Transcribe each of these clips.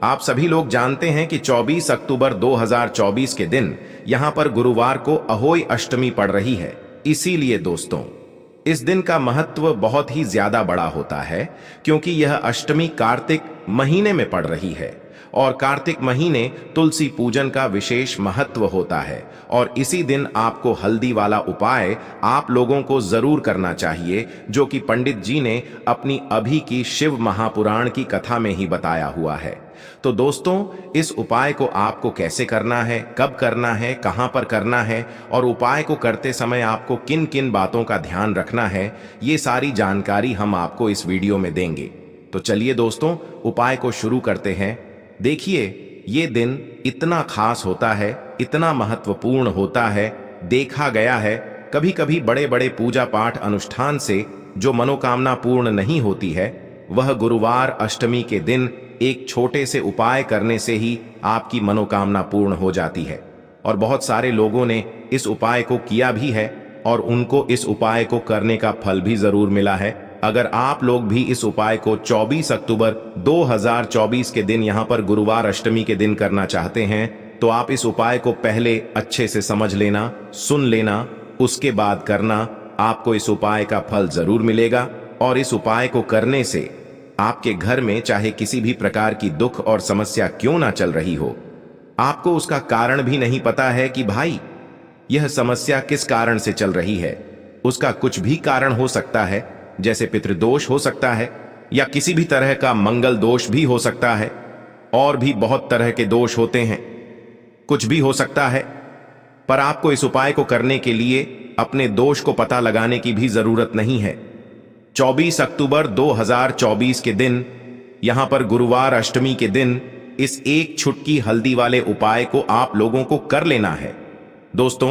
आप सभी लोग जानते हैं कि 24 अक्टूबर 2024 के दिन यहां पर गुरुवार को अहोई अष्टमी पड़ रही है। इसीलिए दोस्तों, इस दिन का महत्व बहुत ही ज्यादा बड़ा होता है, क्योंकि यह अष्टमी कार्तिक महीने में पड़ रही है और कार्तिक महीने तुलसी पूजन का विशेष महत्व होता है। और इसी दिन आपको हल्दी वाला उपाय आप लोगों को जरूर करना चाहिए, जो कि पंडित जी ने अपनी अभी की शिव महापुराण की कथा में ही बताया हुआ है। तो दोस्तों, इस उपाय को आपको कैसे करना है, कब करना है, कहां पर करना है और उपाय को करते समय आपको किन किन बातों का ध्यान रखना है, ये सारी जानकारी हम आपको इस वीडियो में देंगे। तो चलिए दोस्तों, उपाय को शुरू करते हैं। देखिए, ये दिन इतना खास होता है, इतना महत्वपूर्ण होता है। देखा गया है कभी कभी बड़े बड़े पूजा पाठ अनुष्ठान से जो मनोकामना पूर्ण नहीं होती है, वह गुरुवार अष्टमी के दिन एक छोटे से उपाय करने से ही आपकी मनोकामना पूर्ण हो जाती है। और बहुत सारे लोगों ने इस उपाय को किया भी है और उनको इस उपाय को करने का फल भी जरूर मिला है। अगर आप लोग भी इस उपाय को 24 अक्टूबर 2024 के दिन यहां पर गुरुवार अष्टमी के दिन करना चाहते हैं, तो आप इस उपाय को पहले अच्छे से समझ लेना, सुन लेना, उसके बाद करना। आपको इस उपाय का फल जरूर मिलेगा। और इस उपाय को करने से आपके घर में चाहे किसी भी प्रकार की दुख और समस्या क्यों ना चल रही हो, आपको उसका कारण भी नहीं पता है कि भाई यह समस्या किस कारण से चल रही है। उसका कुछ भी कारण हो सकता है, जैसे पितृदोष हो सकता है या किसी भी तरह का मंगल दोष भी हो सकता है, और भी बहुत तरह के दोष होते हैं, कुछ भी हो सकता है। पर आपको इस उपाय को करने के लिए अपने दोष को पता लगाने की भी जरूरत नहीं है। 24 अक्टूबर 2024 के दिन यहां पर गुरुवार अष्टमी के दिन इस एक छुटकी हल्दी वाले उपाय को आप लोगों को कर लेना है। दोस्तों,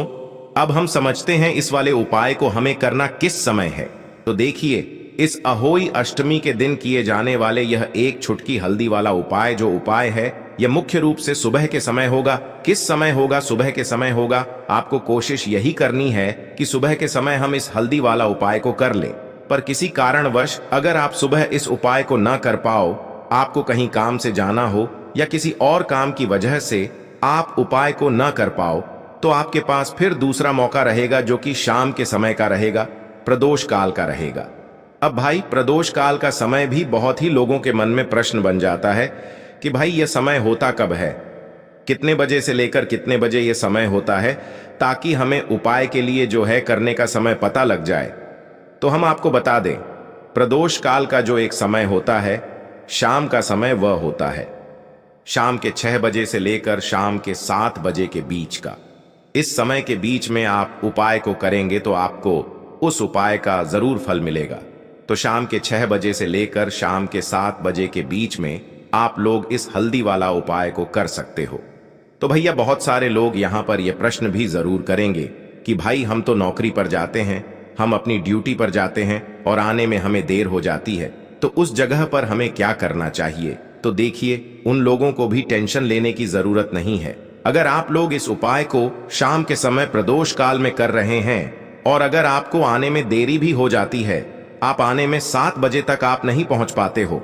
अब हम समझते हैं इस वाले उपाय को हमें करना किस समय है। तो देखिए, इस अहोई अष्टमी के दिन किए जाने वाले यह एक छुटकी हल्दी वाला उपाय जो उपाय है, यह मुख्य रूप से सुबह के समय होगा। किस समय होगा? सुबह के समय होगा। आपको कोशिश यही करनी है कि सुबह के समय हम इस हल्दी वाला उपाय को कर लें। पर किसी कारणवश अगर आप सुबह इस उपाय को ना कर पाओ, आपको कहीं काम से जाना हो या किसी और काम की वजह से आप उपाय को ना कर पाओ, तो आपके पास फिर दूसरा मौका रहेगा, जो कि शाम के समय का रहेगा, प्रदोष काल का रहेगा। अब भाई, प्रदोष काल का समय भी बहुत ही लोगों के मन में प्रश्न बन जाता है कि भाई यह समय होता कब है, कितने बजे से लेकर कितने बजे यह समय होता है, ताकि हमें उपाय के लिए जो है करने का समय पता लग जाए। तो हम आपको बता दें, प्रदोष काल का जो एक समय होता है, शाम का समय वह होता है शाम के 6 बजे से लेकर शाम के 7 बजे के बीच का। इस समय के बीच में आप उपाय को करेंगे तो आपको उस उपाय का जरूर फल मिलेगा। तो शाम के 6 बजे से लेकर शाम के 7 बजे के बीच में आप लोग इस हल्दी वाला उपाय को कर सकते हो। तो भैया, बहुत सारे लोग यहां पर यह प्रश्न भी जरूर करेंगे कि भाई हम तो नौकरी पर जाते हैं, हम अपनी ड्यूटी पर जाते हैं और आने में हमें देर हो जाती है, तो उस जगह पर हमें क्या करना चाहिए। तो देखिए, उन लोगों को भी टेंशन लेने की जरूरत नहीं है। अगर आप लोग इस उपाय को शाम के समय प्रदोष काल में कर रहे हैं और अगर आपको आने में देरी भी हो जाती है, आप आने में 7 बजे तक आप नहीं पहुंच पाते हो,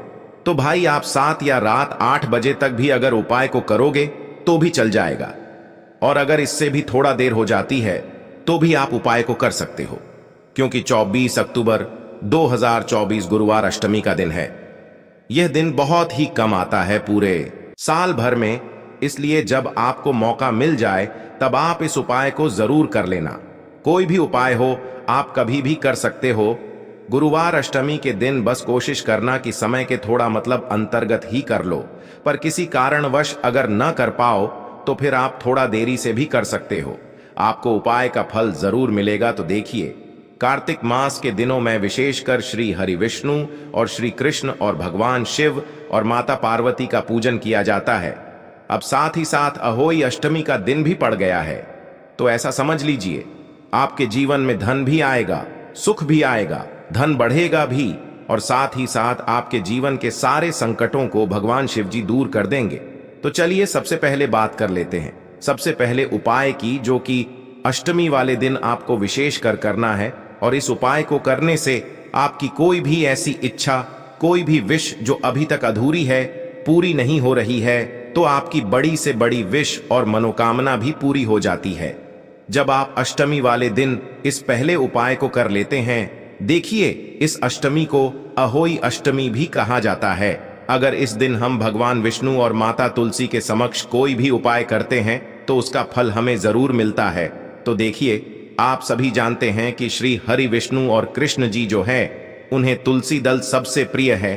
तो भाई आप 7 या रात 8 बजे तक भी अगर उपाय को करोगे तो भी चल जाएगा। और अगर इससे भी थोड़ा देर हो जाती है तो भी आप उपाय को कर सकते हो, क्योंकि 24 अक्टूबर 2024 गुरुवार अष्टमी का दिन है। यह दिन बहुत ही कम आता है पूरे साल भर में, इसलिए जब आपको मौका मिल जाए तब आप इस उपाय को जरूर कर लेना। कोई भी उपाय हो, आप कभी भी कर सकते हो। गुरुवार अष्टमी के दिन बस कोशिश करना कि समय के थोड़ा मतलब अंतर्गत ही कर लो। पर किसी कारणवश अगर न कर पाओ तो फिर आप थोड़ा देरी से भी कर सकते हो, आपको उपाय का फल जरूर मिलेगा। तो देखिए, कार्तिक मास के दिनों में विशेषकर श्री हरि विष्णु और श्री कृष्ण और भगवान शिव और माता पार्वती का पूजन किया जाता है। अब साथ ही साथ अहोई अष्टमी का दिन भी पड़ गया है, तो ऐसा समझ लीजिए आपके जीवन में धन भी आएगा, सुख भी आएगा, धन बढ़ेगा भी, और साथ ही साथ आपके जीवन के सारे संकटों को भगवान शिव जी दूर कर देंगे। तो चलिए सबसे पहले बात कर लेते हैं सबसे पहले उपाय की, जो कि अष्टमी वाले दिन आपको विशेष कर करना है। और इस उपाय को करने से आपकी कोई भी ऐसी इच्छा, कोई भी विश जो अभी तक अधूरी है, पूरी नहीं हो रही है तो आपकी बड़ी से बड़ी विश और मनोकामना भी पूरी हो जाती है। जब आप अष्टमी वाले दिन इस पहले उपाय को कर लेते हैं, देखिए इस अष्टमी को अहोई अष्टमी भी कहा जाता है। अगर इस दिन हम भगवान विष्णु और माता तुलसी के समक्ष कोई भी उपाय करते हैं तो उसका फल हमें जरूर मिलता है। तो देखिए, आप सभी जानते हैं कि श्री हरि विष्णु और कृष्ण जी जो है, उन्हें तुलसी दल सबसे प्रिय है।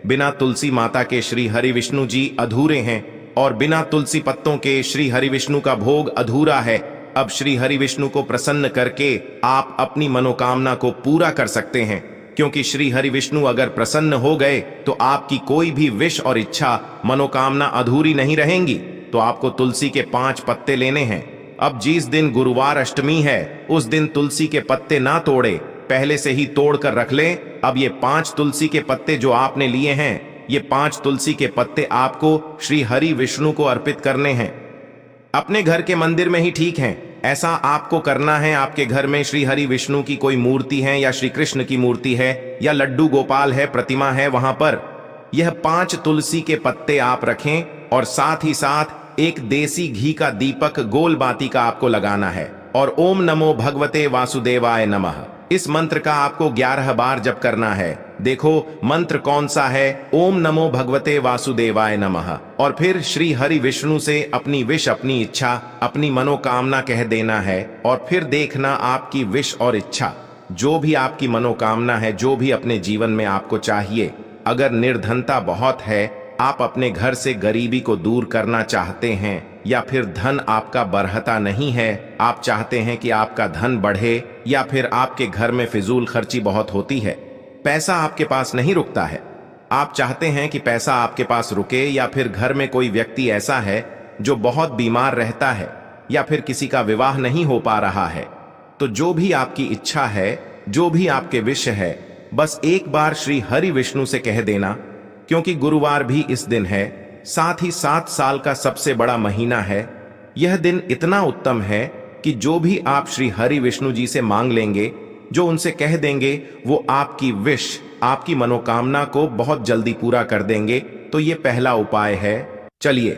बिना तुलसी माता के श्री हरि विष्णु जी अधूरे हैं और बिना तुलसी पत्तों के श्री हरि विष्णु का भोग अधूरा है। अब श्री हरि विष्णु को प्रसन्न करके आप अपनी मनोकामना को पूरा कर सकते हैं, क्योंकि श्री हरि विष्णु अगर प्रसन्न हो गए तो आपकी कोई भी विश और इच्छा मनोकामना अधूरी नहीं रहेंगी। तो आपको तुलसी के 5 पत्ते लेने हैं। अब जिस दिन गुरुवार अष्टमी है, उस दिन तुलसी के पत्ते ना तोड़े, पहले से ही तोड़ कर रख लें। अब ये 5 तुलसी के पत्ते जो आपने लिए हैं, ये 5 तुलसी के पत्ते आपको श्री हरि विष्णु को अर्पित करने हैं। अपने घर के मंदिर में ही ठीक है, ऐसा आपको करना है। आपके घर में श्री हरि विष्णु की कोई मूर्ति है या श्री कृष्ण की मूर्ति है या लड्डू गोपाल है, प्रतिमा है, वहां पर यह 5 तुलसी के पत्ते आप रखें और साथ ही साथ एक देसी घी का दीपक गोल बाती का आपको लगाना है और ओम नमो भगवते वासुदेवाय नमः इस मंत्र का आपको 11 बार जप करना है। देखो मंत्र कौन सा है, ओम नमो भगवते वासुदेवाय नमः। और फिर श्री हरि विष्णु से अपनी विश, अपनी इच्छा, अपनी मनोकामना कह देना है और फिर देखना आपकी विश और इच्छा, जो भी आपकी मनोकामना है, जो भी अपने जीवन में आपको चाहिए। अगर निर्धनता बहुत है, आप अपने घर से गरीबी को दूर करना चाहते हैं, या फिर धन आपका बढ़ता नहीं है, आप चाहते हैं कि आपका धन बढ़े, या फिर आपके घर में फिजूल खर्ची बहुत होती है, पैसा आपके पास नहीं रुकता है, आप चाहते हैं कि पैसा आपके पास रुके, या फिर घर में कोई व्यक्ति ऐसा है जो बहुत बीमार रहता है, या फिर किसी का विवाह नहीं हो पा रहा है, तो जो भी आपकी इच्छा है, जो भी आपके विश है, बस एक बार श्री हरि विष्णु से कह देना। क्योंकि गुरुवार भी इस दिन है, साथ ही 7 साल का सबसे बड़ा महीना है। यह दिन इतना उत्तम है कि जो भी आप श्री हरि विष्णु जी से मांग लेंगे, जो उनसे कह देंगे, वो आपकी विश, आपकी मनोकामना को बहुत जल्दी पूरा कर देंगे। तो ये पहला उपाय है। चलिए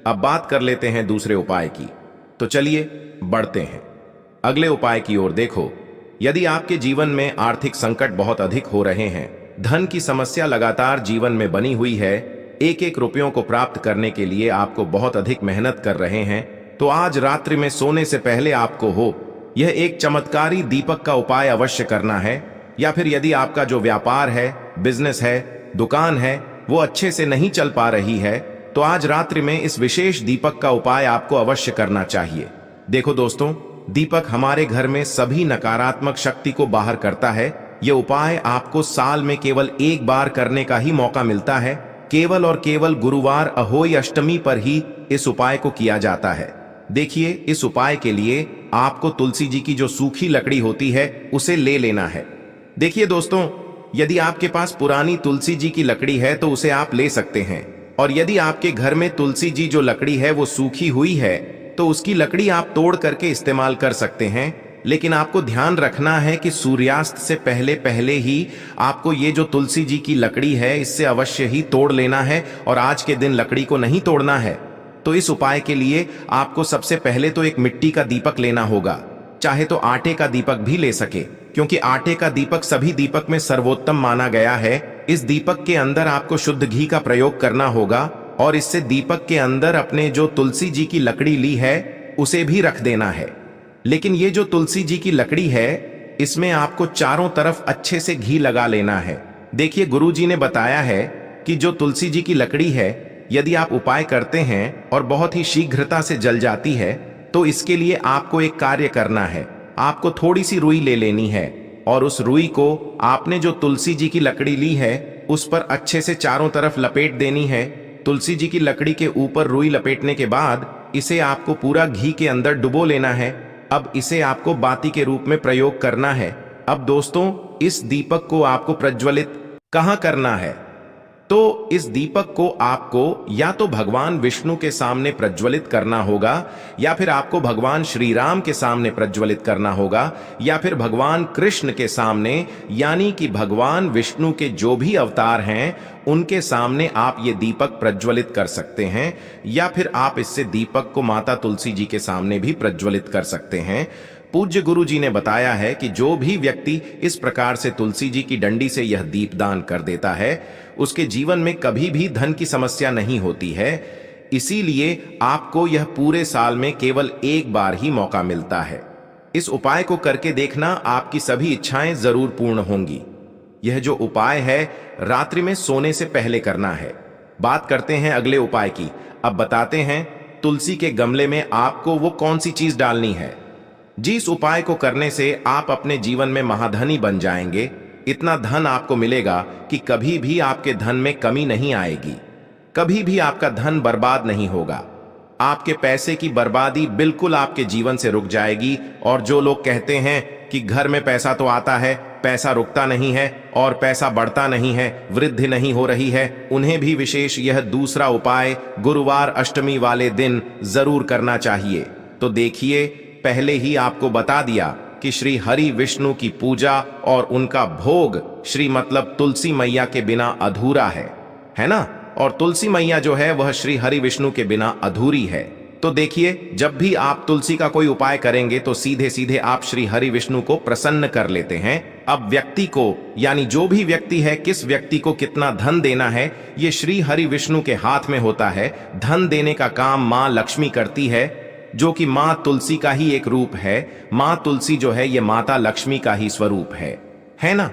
अब बात कर लेते हैं दूसरे उपाय की। तो चलिए बढ़ते हैं अगले उपाय की ओर। देखो, यदि आपके जीवन में आर्थिक संकट बहुत अधिक हो रहे हैं, धन की समस्या लगातार जीवन में बनी हुई है, एक एक रुपयों को प्राप्त करने के लिए आपको बहुत अधिक मेहनत कर रहे हैं, तो आज रात्रि में सोने से पहले आपको यह एक चमत्कारी दीपक का उपाय अवश्य करना है। या फिर यदि आपका जो व्यापार है, बिजनेस है, दुकान है, वो अच्छे से नहीं चल पा रही है, तो आज रात्रि में इस विशेष दीपक का उपाय आपको अवश्य करना चाहिए। देखो दोस्तों, दीपक हमारे घर में सभी नकारात्मक शक्ति को बाहर करता है। यह उपाय आपको साल में केवल एक बार करने का ही मौका मिलता है। केवल और केवल गुरुवार अहोई अष्टमी पर ही इस उपाय को किया जाता है। देखिए, इस उपाय के लिए आपको तुलसी जी की जो सूखी लकड़ी होती है, उसे ले लेना है। देखिए दोस्तों, यदि आपके पास पुरानी तुलसी जी की लकड़ी है तो उसे आप ले सकते हैं, और यदि आपके घर में तुलसी जी जो लकड़ी है वो सूखी हुई है, तो उसकी लकड़ी आप तोड़ करके इस्तेमाल कर सकते हैं। लेकिन आपको ध्यान रखना है कि सूर्यास्त से पहले पहले ही आपको ये जो तुलसी जी की लकड़ी है, इससे अवश्य ही तोड़ लेना है, और आज के दिन लकड़ी को नहीं तोड़ना है। तो इस उपाय के लिए आपको सबसे पहले तो एक मिट्टी का दीपक लेना होगा, चाहे तो आटे का दीपक भी ले सके, क्योंकि आटे का दीपक सभी दीपक में सर्वोत्तम माना गया है। इस दीपक के अंदर आपको शुद्ध घी का प्रयोग करना होगा, और इससे दीपक के अंदर अपने जो तुलसी जी की लकड़ी ली है उसे भी रख देना है। लेकिन ये जो तुलसी जी की लकड़ी है, इसमें आपको चारों तरफ अच्छे से घी लगा लेना है। देखिए, गुरु जी ने बताया है कि जो तुलसी जी की लकड़ी है, यदि आप उपाय करते हैं और बहुत ही शीघ्रता से जल जाती है, तो इसके लिए आपको एक कार्य करना है। आपको थोड़ी सी रुई ले लेनी है, और उस रुई को आपने जो तुलसी जी की लकड़ी ली है उस पर अच्छे से चारों तरफ लपेट देनी है। तुलसी जी की लकड़ी के ऊपर रुई लपेटने के बाद इसे आपको पूरा घी के अंदर डुबो लेना है। अब इसे आपको बाती के रूप में प्रयोग करना है। अब दोस्तों, इस दीपक को आपको प्रज्वलित कहाँ करना है? तो इस दीपक को आपको या तो भगवान विष्णु के सामने प्रज्वलित करना होगा, या फिर आपको भगवान श्री राम के सामने प्रज्वलित करना होगा, या फिर भगवान कृष्ण के सामने, यानी कि भगवान विष्णु के जो भी अवतार हैं उनके सामने आप ये दीपक प्रज्वलित कर सकते हैं, या फिर आप इससे दीपक को माता तुलसी जी के सामने भी प्रज्वलित कर सकते हैं। पूज्य गुरु जी ने बताया है कि जो भी व्यक्ति इस प्रकार से तुलसी जी की डंडी से यह दीपदान कर देता है उसके जीवन में कभी भी धन की समस्या नहीं होती है। इसीलिए आपको यह पूरे साल में केवल एक बार ही मौका मिलता है। इस उपाय को करके देखना, आपकी सभी इच्छाएं जरूर पूर्ण होंगी। यह जो उपाय है रात्रि में सोने से पहले करना है। बात करते हैं अगले उपाय की। अब बताते हैं तुलसी के गमले में आपको वो कौन सी चीज डालनी है। जिस उपाय को करने से आप अपने जीवन में महाधनी बन जाएंगे, इतना धन आपको मिलेगा कि कभी भी आपके धन में कमी नहीं आएगी, कभी भी आपका धन बर्बाद नहीं होगा। आपके पैसे की बर्बादी बिल्कुल आपके जीवन से रुक जाएगी। और जो लोग कहते हैं कि घर में पैसा तो आता है, पैसा रुकता नहीं है और पैसा बढ़ता नहीं है, वृद्धि नहीं हो रही है, उन्हें भी विशेष यह दूसरा उपाय गुरुवार अष्टमी वाले दिन जरूर करना चाहिए। तो देखिए, पहले ही आपको बता दिया कि श्री हरि विष्णु की पूजा और उनका भोग श्री मतलब तुलसी मैया के बिना अधूरा है ना। और तुलसी मैया जो है वह श्री हरि विष्णु के बिना अधूरी है। तो देखिए, जब भी आप तुलसी का कोई उपाय करेंगे तो सीधे सीधे आप श्री हरि विष्णु को प्रसन्न कर लेते हैं। अब व्यक्ति को, यानी जो भी व्यक्ति है, किस व्यक्ति को कितना धन देना है, ये श्री हरि विष्णु के हाथ में होता है। धन देने का काम मां लक्ष्मी करती है, जो कि मां तुलसी का ही एक रूप है। मां तुलसी जो है ये माता लक्ष्मी का ही स्वरूप है ना।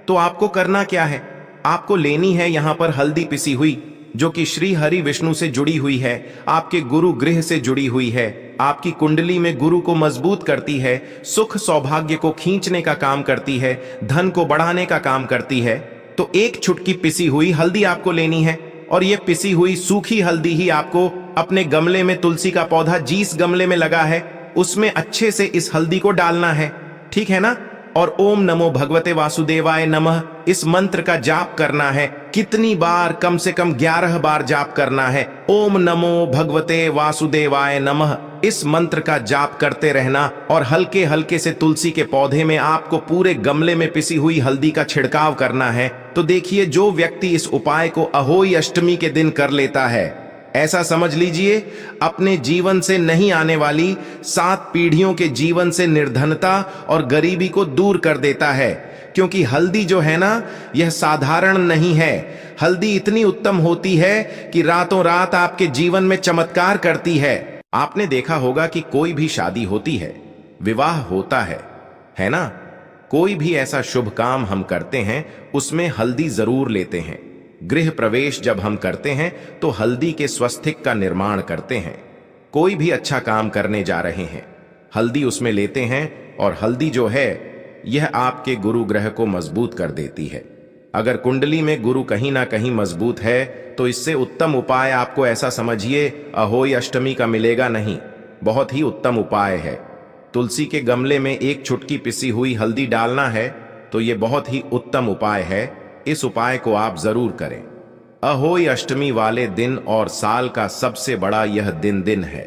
तो आपको करना क्या है, आपको लेनी है यहां पर हल्दी पिसी हुई, जो कि श्री हरि विष्णु से जुड़ी हुई है, आपके गुरु गृह से जुड़ी हुई है, आपकी कुंडली में गुरु को मजबूत करती है, सुख सौभाग्य को खींचने का काम करती है, धन को बढ़ाने का काम करती है। तो एक चुटकी पिसी हुई हल्दी आपको लेनी है, और ये पिसी हुई सूखी हल्दी ही आपको अपने गमले में, तुलसी का पौधा जिस गमले में लगा है उसमें अच्छे से इस हल्दी को डालना है, ठीक है ना। और ओम नमो भगवते वासुदेवाय नमः इस मंत्र का जाप करना है। कितनी बार? कम से कम 11 बार जाप करना है। ओम नमो भगवते वासुदेवाय नमः इस मंत्र का जाप करते रहना, और हल्के हल्के से तुलसी के पौधे में आपको पूरे गमले में पिसी हुई हल्दी का छिड़काव करना है। तो देखिए, जो व्यक्ति इस उपाय को अहोई अष्टमी के दिन कर लेता है, ऐसा समझ लीजिए अपने जीवन से नहीं आने वाली 7 पीढ़ियों के जीवन से निर्धनता और गरीबी को दूर कर देता है। क्योंकि हल्दी जो है ना, यह साधारण नहीं है। हल्दी इतनी उत्तम होती है कि रातों रात आपके जीवन में चमत्कार करती है। आपने देखा होगा कि कोई भी शादी होती है, विवाह होता है ना। कोई भी ऐसा शुभ काम हम करते हैं उसमें हल्दी जरूर लेते हैं। गृह प्रवेश जब हम करते हैं तो हल्दी के स्वस्तिक का निर्माण करते हैं। कोई भी अच्छा काम करने जा रहे हैं, हल्दी उसमें लेते हैं, और हल्दी जो है यह आपके गुरु ग्रह को मजबूत कर देती है। अगर कुंडली में गुरु कहीं ना कहीं मजबूत है तो इससे उत्तम उपाय आपको, ऐसा समझिए, अहोई अष्टमी का मिलेगा नहीं। बहुत ही उत्तम उपाय है। तुलसी के गमले में एक चुटकी पिसी हुई हल्दी डालना है, तो यह बहुत ही उत्तम उपाय है। इस उपाय को आप जरूर करें। अहोई अष्टमी वाले दिन और साल का सबसे बड़ा यह दिन है।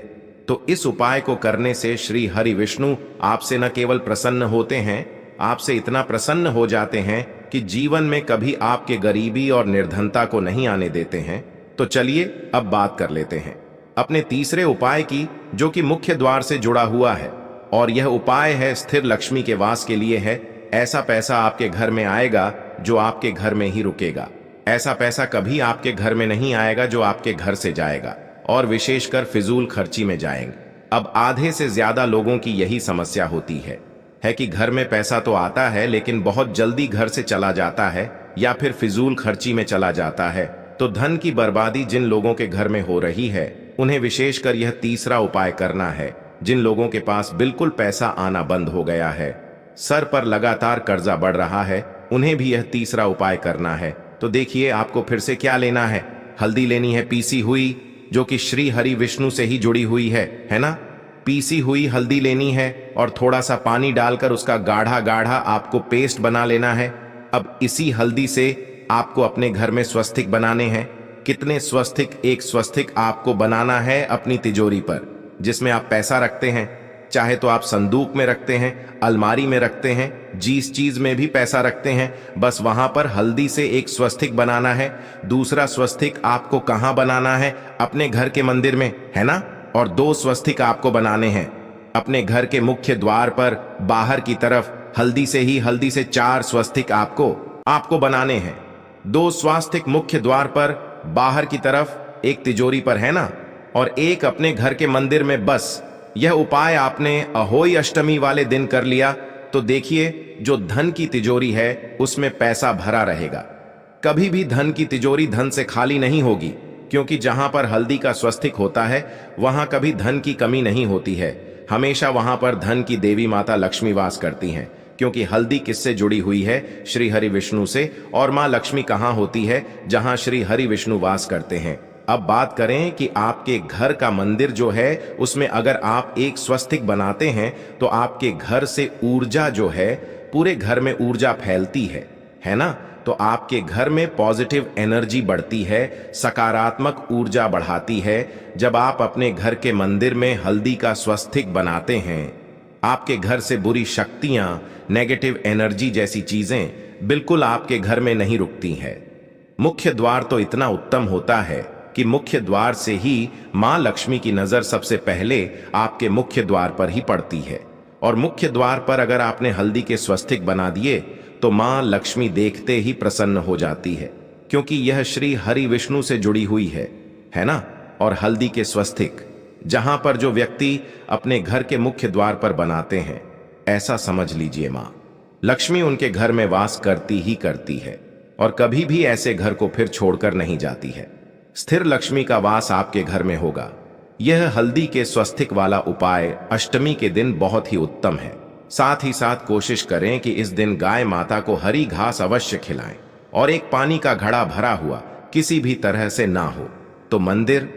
तो इस उपाय को करने से श्री हरि विष्णु आपसे न केवल प्रसन्न होते हैं, आपसे इतना प्रसन्न हो जाते हैं कि जीवन में कभी आपके गरीबी और निर्धनता को नहीं आने देते हैं। तो चलिए अब बात कर लेते हैं अपने तीसरे उपाय की, जो कि मुख्य द्वार से जुड़ा हुआ है। और यह उपाय है स्थिर लक्ष्मी के वास के लिए है। ऐसा पैसा आपके घर में आएगा जो आपके घर में ही रुकेगा। ऐसा पैसा कभी आपके घर में नहीं आएगा जो आपके घर से जाएगा, और विशेषकर फिजूल खर्ची में जाएंगे। अब आधे से ज्यादा लोगों की यही समस्या होती है कि घर में पैसा तो आता है लेकिन बहुत जल्दी घर से चला जाता है, या फिर फिजूल खर्ची में चला जाता है। तो धन की बर्बादी जिन लोगों के घर में हो रही है उन्हें विशेषकर यह तीसरा उपाय करना है। जिन लोगों के पास बिल्कुल पैसा आना बंद हो गया है, सर पर लगातार कर्जा बढ़ रहा है, उन्हें भी यह तीसरा उपाय करना है। तो देखिए, आपको फिर से क्या लेना है, हल्दी लेनी है पीसी हुई, जो कि श्री हरि विष्णु से ही जुड़ी हुई है ना। पीसी हुई हल्दी लेनी है और थोड़ा सा पानी डालकर उसका गाढ़ा गाढ़ा आपको पेस्ट बना लेना है। अब इसी हल्दी से आपको अपने घर में स्वस्तिक बनाने हैं। कितने स्वस्तिक? एक स्वस्तिक आपको बनाना है अपनी तिजोरी पर, जिसमें आप पैसा रखते हैं। चाहे तो आप संदूक में रखते हैं, अलमारी में रखते हैं, जिस चीज में भी पैसा रखते हैं, बस वहां पर हल्दी से एक स्वस्तिक बनाना है। दूसरा स्वस्तिक आपको कहां बनाना है? अपने घर के मंदिर में, है ना। और 2 स्वस्तिक आपको बनाने हैं अपने घर के द्वार पर बाहर की तरफ। हल्दी से 4 स्वस्तिक आपको बनाने हैं। 2 स्वस्तिक मुख्य द्वार पर बाहर की तरफ, एक तिजोरी पर, है ना, और एक अपने घर के मंदिर में। बस यह उपाय आपने अहोई अष्टमी वाले दिन कर लिया तो देखिए, जो धन की तिजोरी है उसमें पैसा भरा रहेगा। कभी भी धन की तिजोरी धन से खाली नहीं होगी, क्योंकि जहां पर हल्दी का स्वस्तिक होता है वहां कभी धन की कमी नहीं होती है। हमेशा वहां पर धन की देवी माता लक्ष्मी वास करती हैं, क्योंकि हल्दी किससे जुड़ी हुई है? श्री हरि विष्णु से। और मां लक्ष्मी कहां होती है? जहां श्री हरि विष्णु वास करते हैं। अब बात करें कि आपके घर का मंदिर जो है उसमें अगर आप एक स्वस्तिक बनाते हैं तो आपके घर से ऊर्जा जो है, पूरे घर में ऊर्जा फैलती है ना। तो आपके घर में पॉजिटिव एनर्जी बढ़ती है, सकारात्मक ऊर्जा बढ़ाती है। जब आप अपने घर के मंदिर में हल्दी का स्वस्तिक बनाते हैं, आपके घर से बुरी शक्तियां, नेगेटिव एनर्जी जैसी चीजें बिल्कुल आपके घर में नहीं रुकती हैं। मुख्य द्वार तो इतना उत्तम होता है कि मुख्य द्वार से ही मां लक्ष्मी की नजर सबसे पहले आपके मुख्य द्वार पर ही पड़ती है। और मुख्य द्वार पर अगर आपने हल्दी के स्वस्तिक बना दिए तो मां लक्ष्मी देखते ही प्रसन्न हो जाती है, क्योंकि यह श्री हरि विष्णु से जुड़ी हुई है ना। और हल्दी के स्वस्तिक जहां पर जो व्यक्ति अपने घर के मुख्य द्वार पर बनाते हैं, ऐसा समझ लीजिए मां लक्ष्मी उनके घर में वास करती ही करती है और कभी भी ऐसे घर को फिर छोड़कर नहीं जाती है। स्थिर लक्ष्मी का वास आपके घर में होगा। यह हल्दी के स्वस्तिक वाला उपाय अष्टमी के दिन बहुत ही उत्तम है। साथ ही साथ कोशिश करें कि इस दिन गाय माता को हरी घास अवश्य खिलाएं और एक पानी का घड़ा भरा हुआ किसी भी तरह से ना हो तो मंदिर